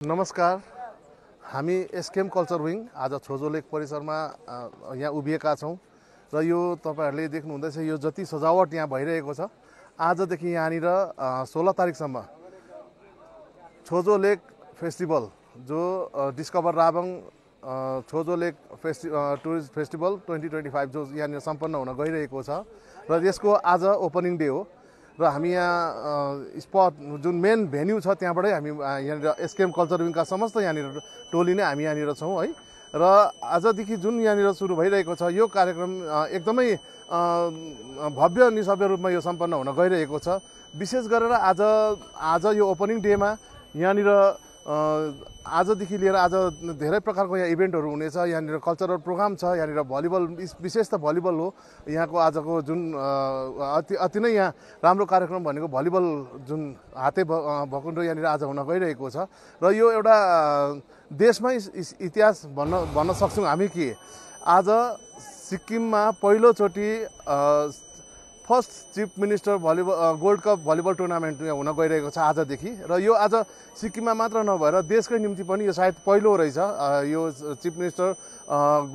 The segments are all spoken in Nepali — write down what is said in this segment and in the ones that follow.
नमस्कार। हामी एसकेएम कल्चर विङ आज छोजो लेक परिसरमा यहाँ उभिएका छौं र यो तपाईहरुले देख्नुहुँदैछ यो जति सजावट यहाँ भइरहेको छ आजदेखि यहाँनिर 16 तारिखसम्म छोजो लेक फेस्टिभल जो डिस्कभर राबङ छोजो लेक टुरिस्ट फेस्टिभल 2025 जो यहाँनिर सम्पन्न हुन गइरहेको छ र यसको आज ओपनिङ डे हो र हामी यहाँ स्पट जुन मेन भेन्यू छ त्यहाँबाटै हामी यहाँनिर एसकेएम कल्चर विङका समस्त यहाँनिर टोली नै हामी यहाँनिर छौं है र आजदेखि जुन यहाँनिर सुरु भइरहेको छ यो कार्यक्रम एकदमै भव्य निसभ्य रूपमा यो सम्पन्न हुन गइरहेको छ। विशेष गरेर आज यो ओपनिङ डेमा यहाँनिर आजदेखि लिएर आज धेरै प्रकारको यहाँ इभेन्टहरू हुनेछ। यहाँनिर कल्चरल प्रोग्राम छ, यहाँनिर भलिबल विशेष त भलिबल हो। यहाँको आजको जुन अति नै यहाँ राम्रो कार्यक्रम भनेको भलिबल जुन हाते भकुन्डो यहाँनिर आज हुन गइरहेको छ र यो एउटा देशमै इतिहास भन्न सक्छौँ हामी कि आज सिक्किममा पहिलोचोटि first chief minister volleyball gold cup volleyball tournament हुन गइरहेको छ आजदेखि र यो आज सिक्किममा मात्र नभएर देशकै निम्ति पनि यो सायद पहिलो रहेछ यो chief minister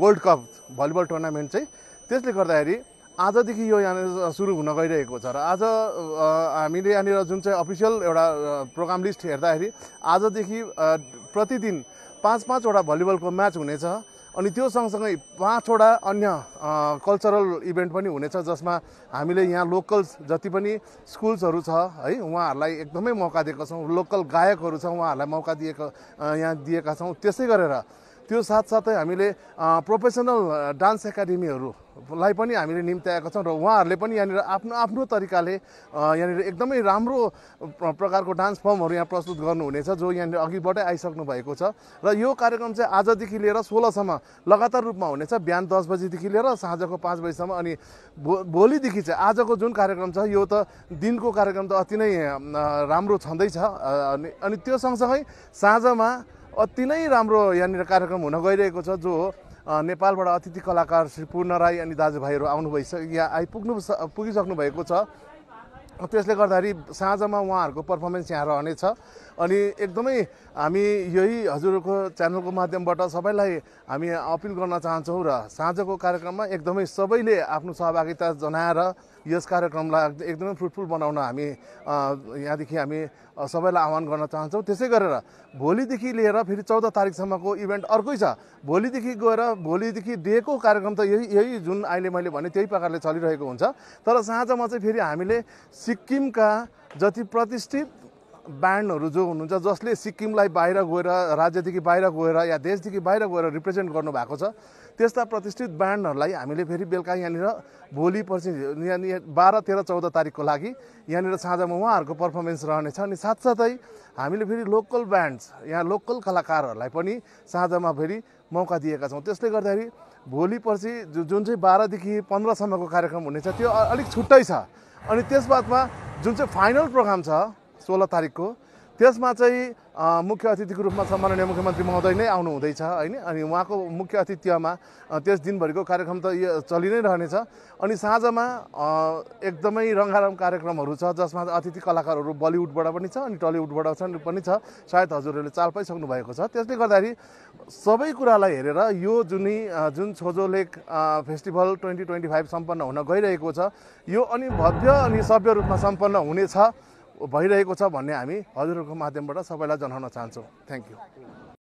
gold cup volleyball tournament चाहिँ। त्यसले गर्दाखेरि आजदेखि यो यहाँ सुरु हुन गइरहेको छ र आज हामीले यहाँनिर जुन चाहिँ अफिसियल एउटा प्रोग्राम लिस्ट हेर्दाखेरि आजदेखि प्रतिदिन 5-5 वटा भलिबलको म्याच हुनेछ अनि त्यो सँगसँगै 5 वटा अन्य कल्चरल इभेन्ट पनि हुनेछ जसमा हामीले यहाँ लोकल जति पनि स्कुल्सहरू छ है उहाँहरूलाई एकदमै मौका दिएका छौँ। लोकल गायकहरू छ उहाँहरूलाई मौका दिएका छौँ। त्यसै गरेर त्यो साथसाथै हामीले प्रोफेसनल डान्स एकाडेमीहरूलाई पनि हामीले निम्त्याएका छौँ र उहाँहरूले पनि यहाँनिर आफ्नो आफ्नो तरिकाले यहाँनिर एकदमै राम्रो प्रकारको डान्स फर्महरू यहाँ प्रस्तुत गर्नुहुनेछ जो यहाँनिर अघिबाटै आइसक्नु भएको छ र यो कार्यक्रम चाहिँ आजदेखि लिएर 16सम्म लगातार रूपमा हुनेछ। बिहान 10 बजीदेखि लिएर साँझको 5 बजीसम्म अनि भोलिदेखि चाहिँ आजको जुन कार्यक्रम छ यो त दिनको कार्यक्रम त अति नै राम्रो छँदैछ अनि त्यो सँगसँगै साँझमा अति नै राम्रो यहाँनिर कार्यक्रम हुन गइरहेको छ जो नेपालबाट अतिथि कलाकार श्री पूर्ण राई अनि दाजुभाइहरू आउनु यहाँ पुगिसक्नु भएको छ। त्यसले गर्दाखेरि साँझमा उहाँहरूको पर्फर्मेन्स यहाँ रहनेछ अनि एकदमै हामी यही हजुरको च्यानलको माध्यमबाट सबैलाई हामी अपिल गर्न चाहन्छौँ र साँझको कार्यक्रममा एकदमै सबैले आफ्नो सहभागिता जनाएर यस कार्यक्रमलाई एकदमै फ्रुटफुल बनाउन हामी यहाँदेखि हामी सबैलाई आह्वान गर्न चाहन्छौँ। त्यसै गरेर भोलिदेखि लिएर फेरि 14 तारिखसम्मको इभेन्ट अर्कै छ। भोलिदेखि डेको कार्यक्रम त यही जुन अहिले मैले भने त्यही प्रकारले चलिरहेको हुन्छ तर साँझमा चाहिँ फेरि हामीले सिक्किमका जति प्रतिष्ठित ब्यान्डहरू जो हुनुहुन्छ जसले सिक्किमलाई बाहिर गएर राज्यदेखि बाहिर गएर या देशदेखि बाहिर गएर रिप्रेजेन्ट गर्नुभएको छ त्यस्ता प्रतिष्ठित ब्यान्डहरूलाई हामीले फेरि बेलुका यहाँनिर भोलि पर्सि यहाँनिर 12, 13, 14 तारिकको लागि यहाँनिर साँझमा उहाँहरूको पर्फर्मेन्स रहनेछ अनि साथसाथै हामीले फेरि लोकल ब्यान्ड्स यहाँ लोकल कलाकारहरूलाई पनि साँझमा फेरि मौका दिएका छौँ। त्यसले गर्दाखेरि भोलि पर्सि जुन चाहिँ 12 देखि 15 सम्मको कार्यक्रम हुनेछ त्यो अलिक छुट्टै छ अनि त्यसबादमा जुन चाहिँ फाइनल प्रोग्राम छ 16 तारिकको त्यसमा चाहिँ मुख्य अतिथिको रूपमा सम्माननीय मुख्यमन्त्री महोदय नै आउनु हुँदैछ हैन अनि उहाँको मुख्य आतिथ्यमा त्यस दिनभरिको कार्यक्रम त चलि नै रहनेछ अनि साँझमा एकदमै रंगारङ कार्यक्रमहरू छ जसमा अतिथि कलाकारहरू बलिउडबाट पनि छ अनि टलिउडबाट पनि छ। सायद हजुरहरूले चाल पाइसक्नु भएको छ। त्यसले गर्दाखेरि सबै कुरालाई हेरेर यो जुन छोजो लेक फेस्टिभल 2025 सम्पन्न हुन गइरहेको छ यो अनि भव्य अनि सभ्य रूपमा सम्पन्न हुनेछ भइरहेको छ भन्ने हामी हजुरहरूको माध्यमबाट सबैलाई जनाउन चाहन्छौँ। Thank you.